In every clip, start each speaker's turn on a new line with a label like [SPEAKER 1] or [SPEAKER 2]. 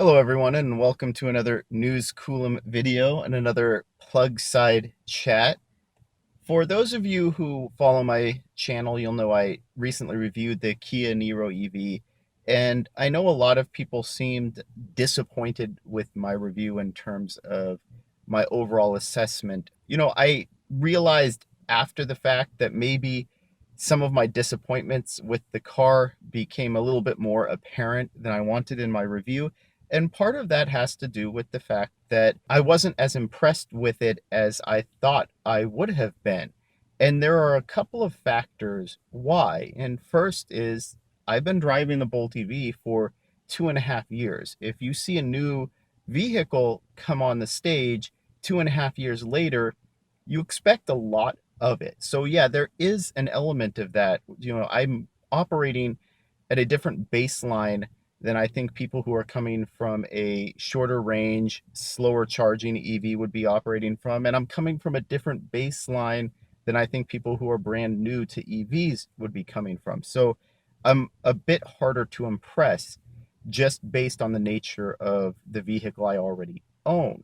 [SPEAKER 1] Hello everyone and welcome to another News Coolum video and another plug side chat. For those of you who follow my channel, you'll know I recently reviewed the Kia Niro EV, and I know a lot of people seemed disappointed with my review in terms of my overall assessment. I realized after the fact that maybe some of my disappointments with the car became a little bit more apparent than I wanted in my review. And part of that has to do with the fact that I wasn't as impressed with it as I thought I would have been. And there are a couple of factors why. And first is I've been driving the Bolt EV for 2.5 years. If you see a new vehicle come on the stage 2.5 years later, you expect a lot of it. So yeah, there is an element of that. I'm operating at a different baseline than I think people who are coming from a shorter range, slower charging EV would be operating from. And I'm coming from a different baseline than I think people who are brand new to EVs would be coming from. So I'm a bit harder to impress just based on the nature of the vehicle I already own.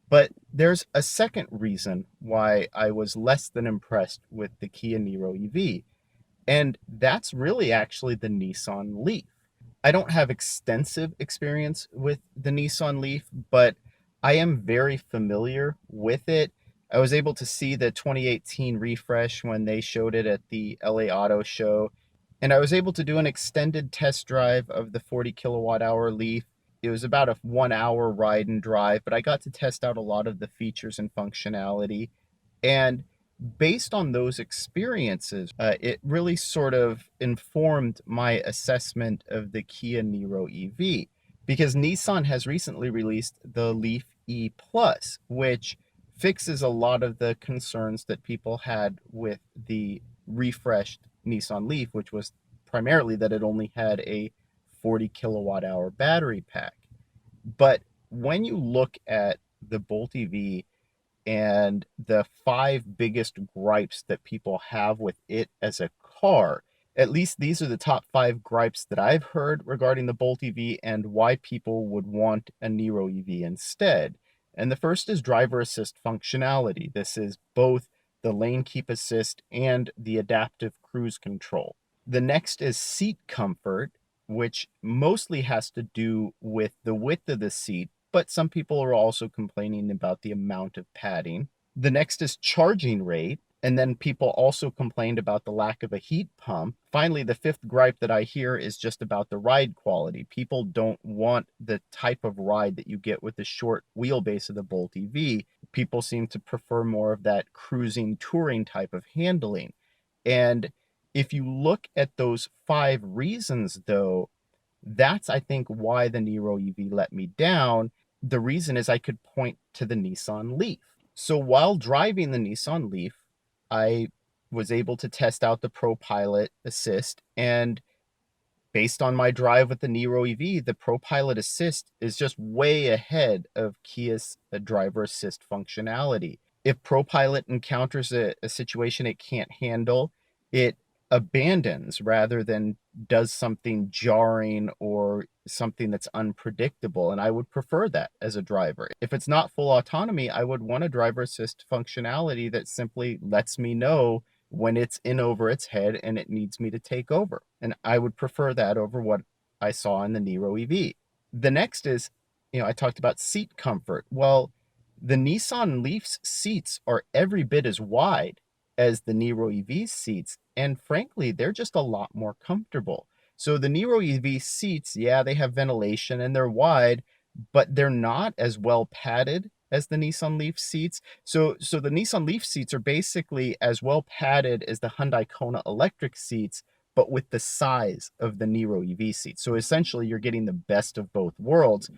[SPEAKER 1] But there's a second reason why I was less than impressed with the Kia Niro EV, and that's really actually the Nissan LEAF. I don't have extensive experience with the Nissan LEAF, but I am very familiar with it. I was able to see the 2018 refresh when they showed it at the LA Auto Show, and I was able to do an extended test drive of the 40 kilowatt hour LEAF. It was about a 1 hour ride and drive, but I got to test out a lot of the features and functionality. And based on those experiences, it really sort of informed my assessment of the Kia Niro EV, because Nissan has recently released the Leaf E Plus, which fixes a lot of the concerns that people had with the refreshed Nissan Leaf, which was primarily that it only had a 40 kilowatt hour battery pack. But when you look at the Bolt EV and the five biggest gripes that people have with it as a car, at least these are the top five gripes that I've heard regarding the Bolt EV and why people would want a Niro EV instead. And the first is driver assist functionality. This is both the lane keep assist and the adaptive cruise control. The next is seat comfort, which mostly has to do with the width of the seat, but some people are also complaining about the amount of padding. The next is charging rate, and then people also complained about the lack of a heat pump. Finally, the fifth gripe that I hear is just about the ride quality. People don't want the type of ride that you get with the short wheelbase of the Bolt EV. People seem to prefer more of that cruising, touring type of handling. And if you look at those five reasons, though, that's, I think, why the Niro EV let me down. The reason is I could point to the Nissan Leaf. So while driving the Nissan Leaf, I was able to test out the Pro Pilot Assist, and based on my drive with the Niro EV, the Pro Pilot Assist is just way ahead of Kia's driver assist functionality. If Pro Pilot encounters a situation it can't handle, it abandons rather than does something jarring or something that's unpredictable. And I would prefer that as a driver. If it's not full autonomy, I would want a driver assist functionality that simply lets me know when it's in over its head and it needs me to take over. And I would prefer that over what I saw in the Niro EV. The next is, I talked about seat comfort. Well, the Nissan Leaf's seats are every bit as wide as the Niro EV seats, and frankly, they're just a lot more comfortable. So the Niro EV seats, yeah, they have ventilation and they're wide, but they're not as well padded as the Nissan Leaf seats. So the Nissan Leaf seats are basically as well padded as the Hyundai Kona electric seats, but with the size of the Niro EV seats. So essentially, you're getting the best of both worlds.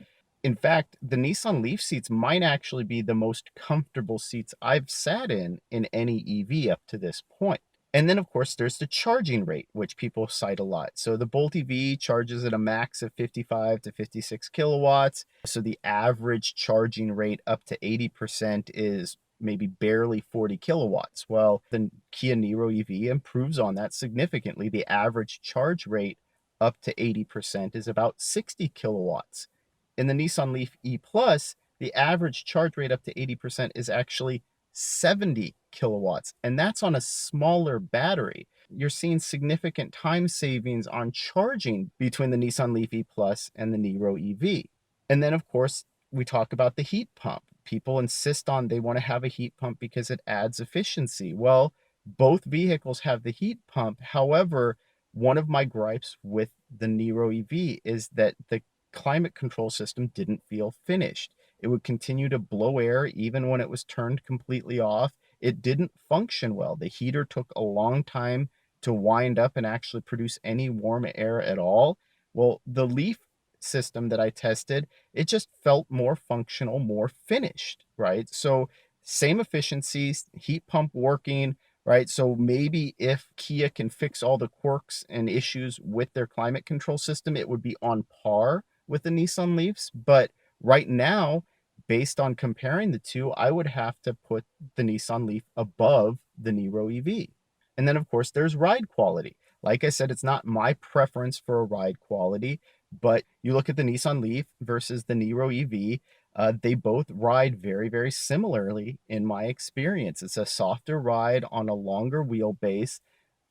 [SPEAKER 1] In fact, the Nissan Leaf seats might actually be the most comfortable seats I've sat in any EV up to this point. And then, of course, there's the charging rate, which people cite a lot. So the Bolt EV charges at a max of 55 to 56 kilowatts. So the average charging rate up to 80% is maybe barely 40 kilowatts. Well, the Kia Niro EV improves on that significantly. The average charge rate up to 80% is about 60 kilowatts. In the Nissan Leaf E Plus, the average charge rate up to 80% is actually 70 kilowatts, and that's on a smaller battery. You're seeing significant time savings on charging between the Nissan Leaf E Plus and the Niro EV. And then, of course, we talk about the heat pump. People insist on they want to have a heat pump because it adds efficiency. Well, both vehicles have the heat pump. However, one of my gripes with the Niro EV is that the climate control system didn't feel finished. It would continue to blow air even when it was turned completely off. It didn't function well. The heater took a long time to wind up and actually produce any warm air at all. Well, the Leaf system that I tested, it just felt more functional, more finished, right? So same efficiencies, heat pump working, right? So maybe if Kia can fix all the quirks and issues with their climate control system, it would be on par with the Nissan Leafs. But right now, based on comparing the two, I would have to put the Nissan Leaf above the Niro EV. And then, of course, there's ride quality. Like I said, it's not my preference for a ride quality, but you look at the Nissan Leaf versus the Niro EV, they both ride very, very similarly in my experience. It's a softer ride on a longer wheelbase.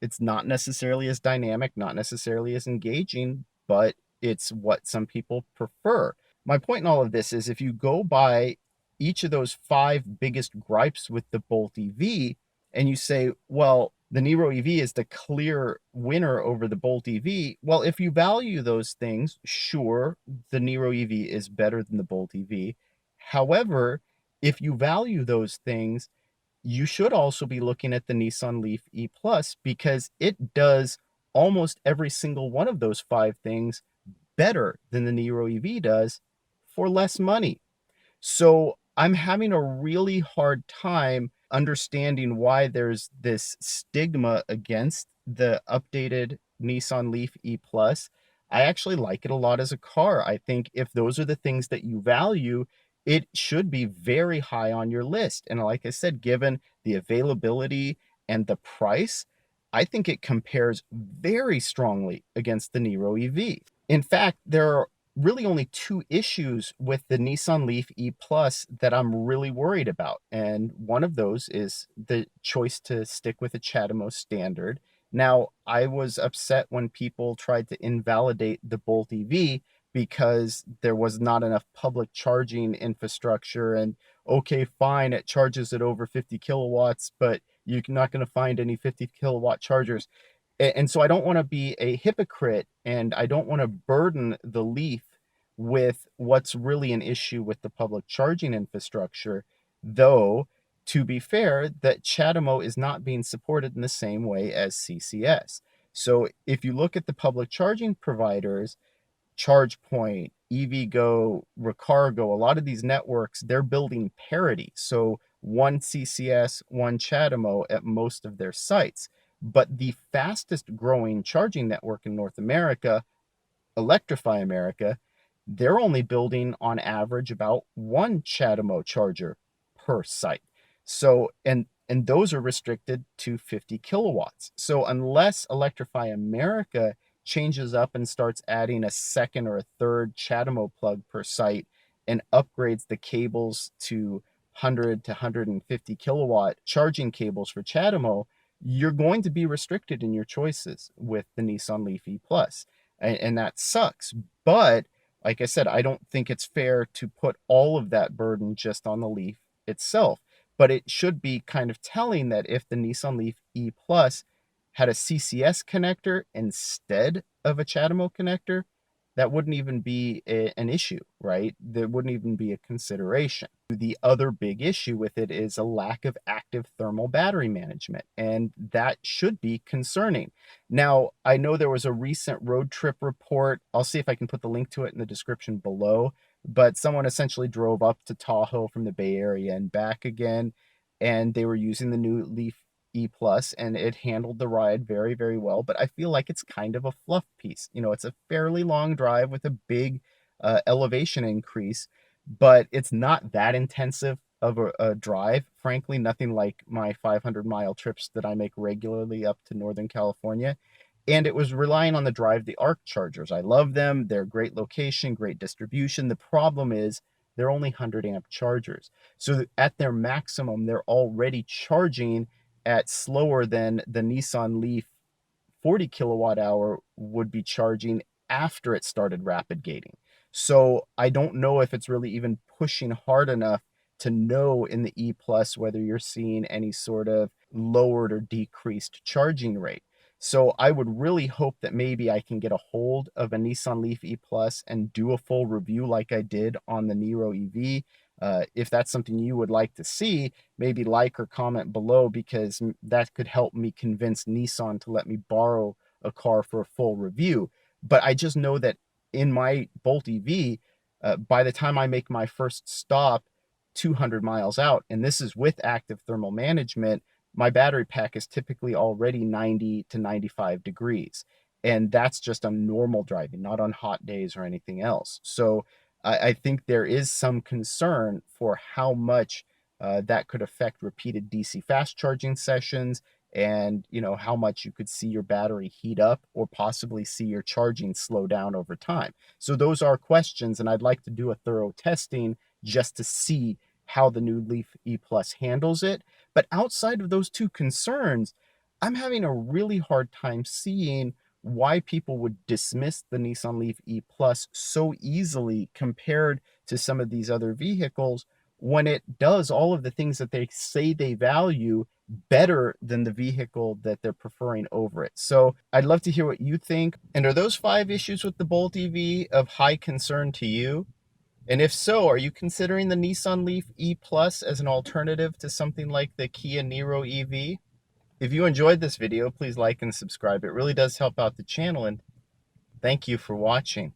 [SPEAKER 1] It's not necessarily as dynamic, not necessarily as engaging, but it's what some people prefer. My point in all of this is if you go by each of those five biggest gripes with the Bolt EV and you say, well, the Niro EV is the clear winner over the Bolt EV. Well, if you value those things, sure, the Niro EV is better than the Bolt EV. However, if you value those things, you should also be looking at the Nissan Leaf E Plus because it does almost every single one of those five things better than the Niro EV does for less money. So I'm having a really hard time understanding why there's this stigma against the updated Nissan Leaf E Plus. I actually like it a lot as a car. I think if those are the things that you value, it should be very high on your list. And like I said, given the availability and the price, I think it compares very strongly against the Niro EV. In fact, there are really only two issues with the Nissan Leaf E Plus that I'm really worried about. And one of those is the choice to stick with a CHAdeMO standard. Now, I was upset when people tried to invalidate the Bolt EV because there was not enough public charging infrastructure. And okay, fine, it charges at over 50 kilowatts, but you're not going to find any 50 kilowatt chargers. And so I don't want to be a hypocrite and I don't want to burden the Leaf with what's really an issue with the public charging infrastructure, though to be fair, that CHAdeMO is not being supported in the same way as CCS. So if you look at the public charging providers, ChargePoint, EVgo, Recargo, a lot of these networks, they're building parity. So one CCS, one CHAdeMO at most of their sites. But the fastest growing charging network in North America, Electrify America, they're only building on average about one CHAdeMO charger per site. So, and those are restricted to 50 kilowatts. So unless Electrify America changes up and starts adding a second or a third CHAdeMO plug per site and upgrades the cables to 100 to 150 kilowatt charging cables for CHAdeMO, you're going to be restricted in your choices with the Nissan Leaf E Plus. And that sucks. But like I said, I don't think it's fair to put all of that burden just on the Leaf itself. But it should be kind of telling that if the Nissan Leaf E Plus had a CCS connector instead of a CHAdeMO connector, that wouldn't even be an issue, right? There wouldn't even be a consideration. The other big issue with it is a lack of active thermal battery management, and that should be concerning. Now, I know there was a recent road trip report. I'll see if I can put the link to it in the description below, but someone essentially drove up to Tahoe from the Bay Area and back again, and they were using the new Leaf E Plus, and it handled the ride very, very well. But I feel like it's kind of a fluff piece. You know, it's a fairly long drive with a big elevation increase, but it's not that intensive of a drive. Frankly, nothing like my 500-mile trips that I make regularly up to Northern California. and it was relying on the Drive the Arc chargers. I love them. They're great location, great distribution. The problem is they're only 100 amp chargers. So at their maximum, they're already charging at slower than the Nissan LEAF 40 kilowatt hour would be charging after it started rapid gating. So I don't know if it's really even pushing hard enough to know in the E Plus whether you're seeing any sort of lowered or decreased charging rate. So I would really hope that maybe I can get a hold of a Nissan LEAF E Plus and do a full review like I did on the Niro EV. If that's something you would like to see, maybe like or comment below, because that could help me convince Nissan to let me borrow a car for a full review. But I just know that in my Bolt EV, by the time I make my first stop 200 miles out, and this is with active thermal management, my battery pack is typically already 90 to 95 degrees. And that's just on normal driving, not on hot days or anything else. So I think there is some concern for how much that could affect repeated DC fast charging sessions, and how much you could see your battery heat up or possibly see your charging slow down over time. So those are questions, and I'd like to do a thorough testing just to see how the new Leaf E Plus handles it. But outside of those two concerns, I'm having a really hard time seeing why people would dismiss the Nissan Leaf E Plus so easily compared to some of these other vehicles, when it does all of the things that they say they value better than the vehicle that they're preferring over it. So I'd love to hear what you think. And are those 5 issues with the Bolt EV of high concern to you? And if so, are you considering the Nissan Leaf E Plus as an alternative to something like the Kia Niro EV? If you enjoyed this video, please like and subscribe. It really does help out the channel, and thank you for watching.